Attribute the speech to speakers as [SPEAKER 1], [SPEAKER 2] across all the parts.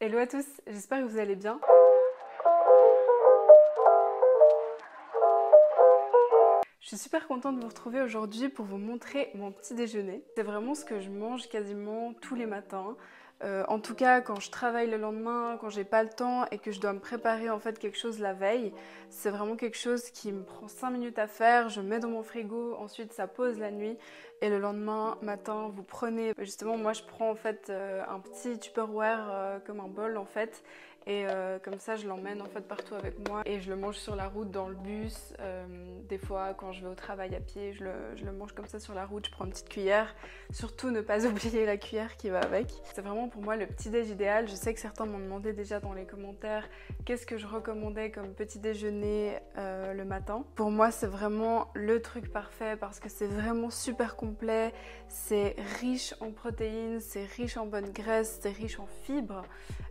[SPEAKER 1] Hello à tous, j'espère que vous allez bien. Je suis super contente de vous retrouver aujourd'hui pour vous montrer mon petit déjeuner. C'est vraiment ce que je mange quasiment tous les matins. En tout cas, quand je travaille le lendemain, quand j'ai pas le temps et que je dois me préparer en fait quelque chose la veille, c'est vraiment quelque chose qui me prend 5 minutes à faire. Je mets dans mon frigo, ensuite ça pose la nuit et le lendemain matin, vous prenez. Justement, moi je prends en fait un petit Tupperware comme un bol en fait. Et comme ça, je l'emmène en fait partout avec moi et je le mange sur la route, dans le bus. Des fois, quand je vais au travail à pied, je le mange comme ça sur la route. Je prends une petite cuillère. Surtout, ne pas oublier la cuillère qui va avec. C'est vraiment pour moi le petit déj idéal. Je sais que certains m'ont demandé déjà dans les commentaires qu'est-ce que je recommandais comme petit déjeuner le matin. Pour moi, c'est vraiment le truc parfait parce que c'est vraiment super complet. C'est riche en protéines, c'est riche en bonnes graisses, c'est riche en fibres.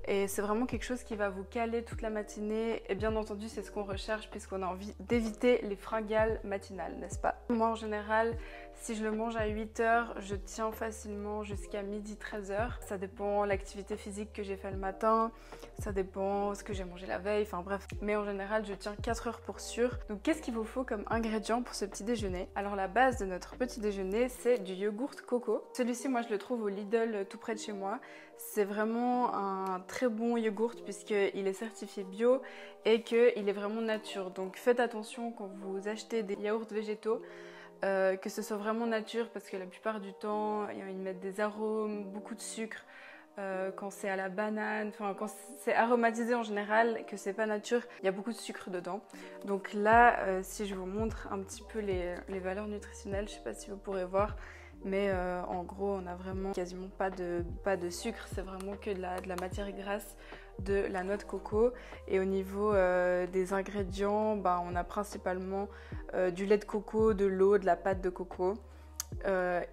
[SPEAKER 1] Et c'est vraiment quelque chose qui va vous caler toute la matinée. Et bien entendu, c'est ce qu'on recherche puisqu'on a envie d'éviter les fringales matinales, n'est-ce pas? Moi, en général, si je le mange à 8h, je tiens facilement jusqu'à midi 13h. Ça dépend de l'activité physique que j'ai fait le matin, ça dépend ce que j'ai mangé la veille, enfin bref. Mais en général, je tiens 4 heures pour sûr. Donc, qu'est-ce qu'il vous faut comme ingrédient pour ce petit déjeuner? Alors, la base de notre petit déjeuner, c'est du yogourt coco. Celui-ci, moi, je le trouve au Lidl tout près de chez moi. C'est vraiment un très bon yogourt puisqu'il est certifié bio et qu'il est vraiment nature. Donc faites attention quand vous achetez des yaourts végétaux que ce soit vraiment nature parce que la plupart du temps ils mettent des arômes, beaucoup de sucre. Quand c'est à la banane, enfin quand c'est aromatisé en général, que c'est pas nature, il y a beaucoup de sucre dedans. Donc là, si je vous montre un petit peu les valeurs nutritionnelles, je sais pas si vous pourrez voir, mais en gros on a vraiment quasiment pas de sucre, c'est vraiment que de la matière grasse, de la noix de coco. Et au niveau des ingrédients, on a principalement du lait de coco, de l'eau, de la pâte de coco.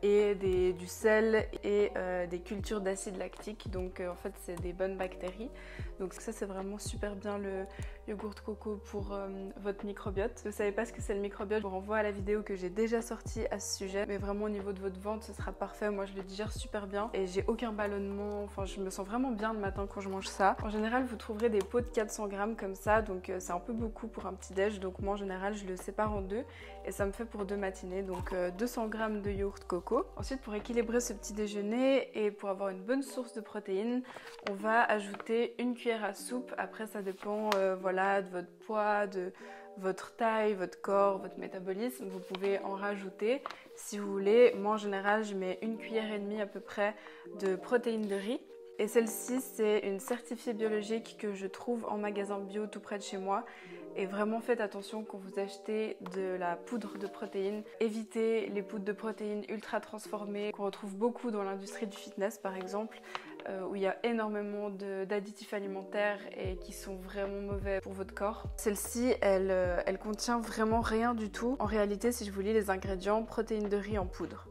[SPEAKER 1] Et du sel et des cultures d'acide lactique, donc en fait c'est des bonnes bactéries, donc ça c'est vraiment super bien le yogourt coco pour votre microbiote. Si vous ne savez pas ce que c'est le microbiote, je vous renvoie à la vidéo que j'ai déjà sortie à ce sujet, mais vraiment au niveau de votre ventre ce sera parfait. Moi je le digère super bien et j'ai aucun ballonnement, enfin je me sens vraiment bien le matin quand je mange ça. En général vous trouverez des pots de 400 grammes comme ça, donc c'est un peu beaucoup pour un petit déj, donc moi en général je le sépare en deux et ça me fait pour 2 matinées, donc 200 grammes de yaourt coco. Ensuite, pour équilibrer ce petit déjeuner et pour avoir une bonne source de protéines, on va ajouter une cuillère à soupe. Après, ça dépend voilà, de votre poids, de votre taille, votre corps, votre métabolisme. Vous pouvez en rajouter si vous voulez. Moi, en général, je mets 1,5 cuillère à peu près de protéines de riz. Et celle-ci, c'est une certifiée biologique que je trouve en magasin bio tout près de chez moi. Et vraiment faites attention quand vous achetez de la poudre de protéines. Évitez les poudres de protéines ultra transformées qu'on retrouve beaucoup dans l'industrie du fitness par exemple, où il y a énormément d'additifs alimentaires et qui sont vraiment mauvais pour votre corps. Celle-ci, elle contient vraiment rien du tout. En réalité, si je vous lis les ingrédients, protéines de riz en poudre,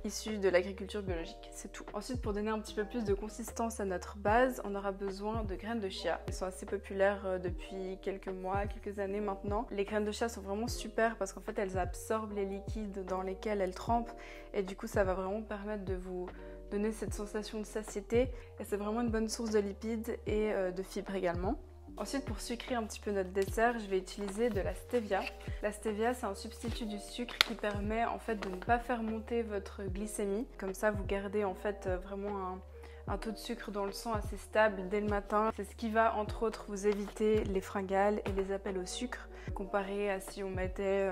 [SPEAKER 1] issus de l'agriculture biologique, c'est tout. Ensuite, pour donner un petit peu plus de consistance à notre base, on aura besoin de graines de chia. Elles sont assez populaires depuis quelques mois, quelques années maintenant. Les graines de chia sont vraiment super parce qu'en fait, elles absorbent les liquides dans lesquels elles trempent et du coup, ça va vraiment permettre de vous donner cette sensation de satiété et c'est vraiment une bonne source de lipides et de fibres également. Ensuite, pour sucrer un petit peu notre dessert, je vais utiliser de la stevia. La stevia, c'est un substitut du sucre qui permet en fait de ne pas faire monter votre glycémie. Comme ça, vous gardez en fait vraiment un taux de sucre dans le sang assez stable dès le matin. C'est ce qui va entre autres vous éviter les fringales et les appels au sucre, comparé à si on mettait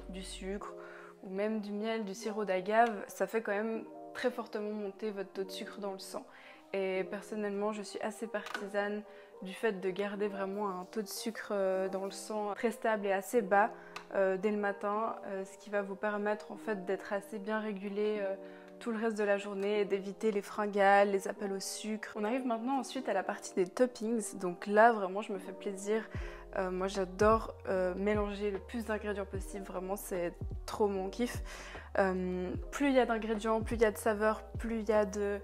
[SPEAKER 1] du sucre ou même du miel, du sirop d'agave. Ça fait quand même très fortement monter votre taux de sucre dans le sang. Et personnellement, je suis assez partisane du fait de garder vraiment un taux de sucre dans le sang très stable et assez bas dès le matin, ce qui va vous permettre en fait d'être assez bien régulé tout le reste de la journée et d'éviter les fringales, les appels au sucre. On arrive maintenant ensuite à la partie des toppings, donc là vraiment je me fais plaisir. Moi j'adore mélanger le plus d'ingrédients possible, vraiment c'est trop mon kiff. Plus il y a d'ingrédients, plus il y a de saveurs, plus il y a de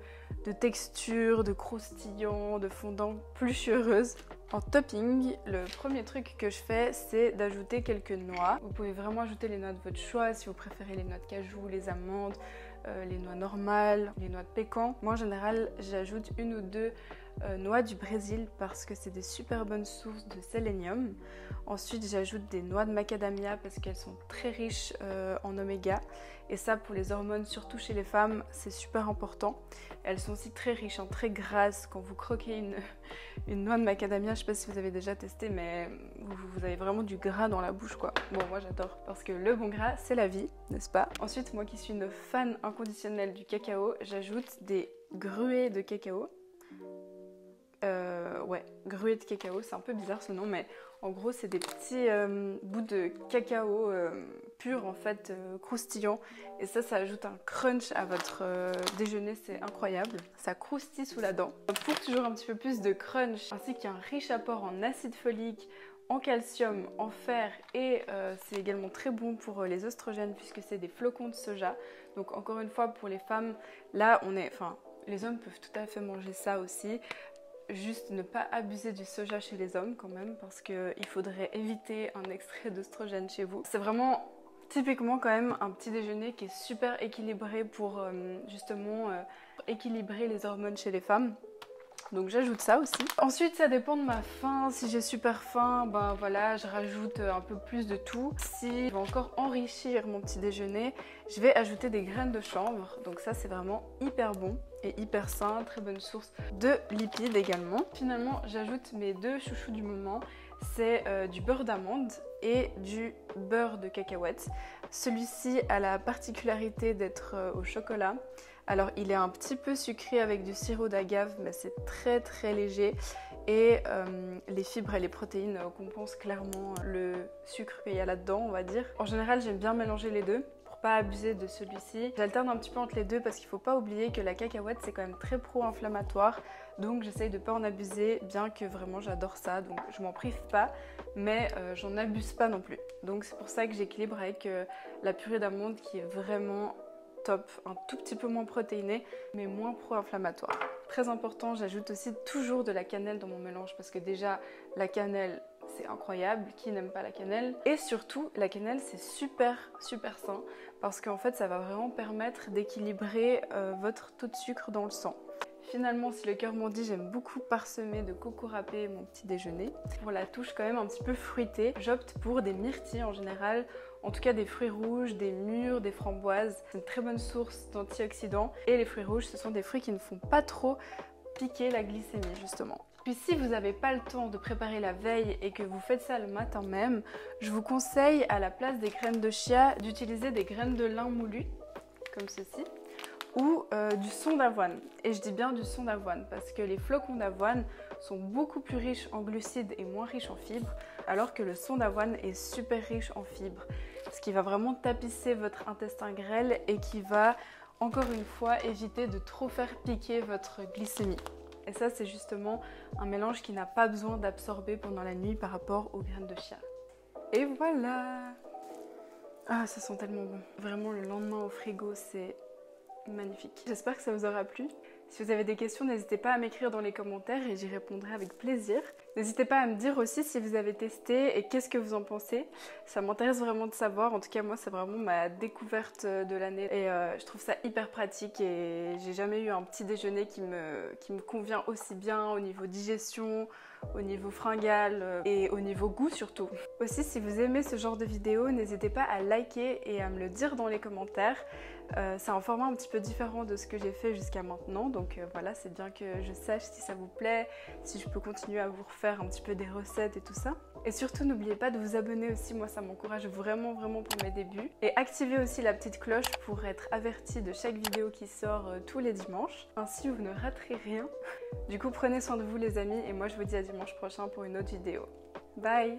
[SPEAKER 1] texture, de croustillant, de fondant, plus je suis heureuse. En topping, le premier truc que je fais, c'est d'ajouter quelques noix. Vous pouvez vraiment ajouter les noix de votre choix, si vous préférez les noix de cajou, les amandes, les noix normales, les noix de pécan. Moi en général, j'ajoute 1 ou 2 noix du Brésil parce que c'est des super bonnes sources de sélénium. Ensuite j'ajoute des noix de macadamia parce qu'elles sont très riches en oméga et ça pour les hormones, surtout chez les femmes, c'est super important. Elles sont aussi très riches, très grasses. Quand vous croquez une noix de macadamia, je sais pas si vous avez déjà testé, mais vous avez vraiment du gras dans la bouche quoi. Bon, moi j'adore parce que le bon gras c'est la vie, n'est-ce pas? Ensuite, moi qui suis une fan inconditionnelle du cacao, j'ajoute des gruées de cacao. Ouais, gruées de cacao, c'est un peu bizarre ce nom, mais en gros c'est des petits bouts de cacao pur en fait, croustillants. Et ça ajoute un crunch à votre déjeuner, c'est incroyable. Ça croustille sous la dent. Pour toujours un petit peu plus de crunch, ainsi qu'un riche apport en acide folique, en calcium, en fer et c'est également très bon pour les oestrogènes puisque c'est des flocons de soja. Donc encore une fois pour les femmes, là les hommes peuvent tout à fait manger ça aussi. Juste ne pas abuser du soja chez les hommes quand même parce qu'il faudrait éviter un extrait d'oestrogène chez vous. C'est vraiment typiquement quand même un petit déjeuner qui est super équilibré pour justement équilibrer les hormones chez les femmes. Donc j'ajoute ça aussi. Ensuite ça dépend de ma faim. Si j'ai super faim, ben voilà, je rajoute un peu plus de tout. Si je veux encore enrichir mon petit déjeuner, je vais ajouter des graines de chanvre. Donc ça c'est vraiment hyper bon et hyper sain, très bonne source de lipides également. Finalement j'ajoute mes deux chouchous du moment. C'est du beurre d'amande et du beurre de cacahuète. Celui-ci a la particularité d'être au chocolat. Alors il est un petit peu sucré avec du sirop d'agave, mais c'est très très léger et les fibres et les protéines compensent clairement le sucre qu'il y a là-dedans, on va dire. En général j'aime bien mélanger les deux pour pas abuser de celui-ci. J'alterne un petit peu entre les deux parce qu'il faut pas oublier que la cacahuète c'est quand même très pro-inflammatoire, donc j'essaye de pas en abuser, bien que vraiment j'adore ça, donc je m'en prive pas, mais j'en abuse pas non plus. Donc c'est pour ça que j'équilibre avec la purée d'amande qui est vraiment top, un tout petit peu moins protéiné mais moins pro-inflammatoire. Très important, j'ajoute aussi toujours de la cannelle dans mon mélange parce que déjà la cannelle c'est incroyable, qui n'aime pas la cannelle? Et surtout la cannelle c'est super sain parce qu'en fait ça va vraiment permettre d'équilibrer votre taux de sucre dans le sang. Finalement, si le cœur m'en dit, j'aime beaucoup parsemer de coco râpé mon petit déjeuner. Pour la touche quand même un petit peu fruitée, j'opte pour des myrtilles en général, en tout cas des fruits rouges, des mûres, des framboises. C'est une très bonne source d'antioxydants. Et les fruits rouges, ce sont des fruits qui ne font pas trop piquer la glycémie justement. Puis si vous n'avez pas le temps de préparer la veille et que vous faites ça le matin même, je vous conseille à la place des graines de chia d'utiliser des graines de lin moulues, comme ceci, ou du son d'avoine. Et je dis bien du son d'avoine parce que les flocons d'avoine sont beaucoup plus riches en glucides et moins riches en fibres, alors que le son d'avoine est super riche en fibres, ce qui va vraiment tapisser votre intestin grêle et qui va encore une fois éviter de trop faire piquer votre glycémie. Et ça c'est justement un mélange qui n'a pas besoin d'absorber pendant la nuit par rapport aux graines de chia. Et voilà! Ah, ça sent tellement bon. Vraiment le lendemain au frigo, c'est magnifique. J'espère que ça vous aura plu. Si vous avez des questions, n'hésitez pas à m'écrire dans les commentaires et j'y répondrai avec plaisir. N'hésitez pas à me dire aussi si vous avez testé et qu'est-ce que vous en pensez. Ça m'intéresse vraiment de savoir. En tout cas, moi, c'est vraiment ma découverte de l'année. Et je trouve ça hyper pratique et j'ai jamais eu un petit déjeuner qui me convient aussi bien au niveau digestion, au niveau fringale et au niveau goût surtout. Aussi, si vous aimez ce genre de vidéo, n'hésitez pas à liker et à me le dire dans les commentaires. C'est un format un petit peu différent de ce que j'ai fait jusqu'à maintenant, donc voilà, c'est bien que je sache si ça vous plaît, si je peux continuer à vous refaire un petit peu des recettes et tout ça. Et surtout, n'oubliez pas de vous abonner aussi, moi ça m'encourage vraiment pour mes débuts. Et activez aussi la petite cloche pour être averti de chaque vidéo qui sort tous les dimanches. Ainsi, vous ne raterez rien. Du coup, prenez soin de vous les amis et moi je vous dis à dimanche prochain pour une autre vidéo. Bye!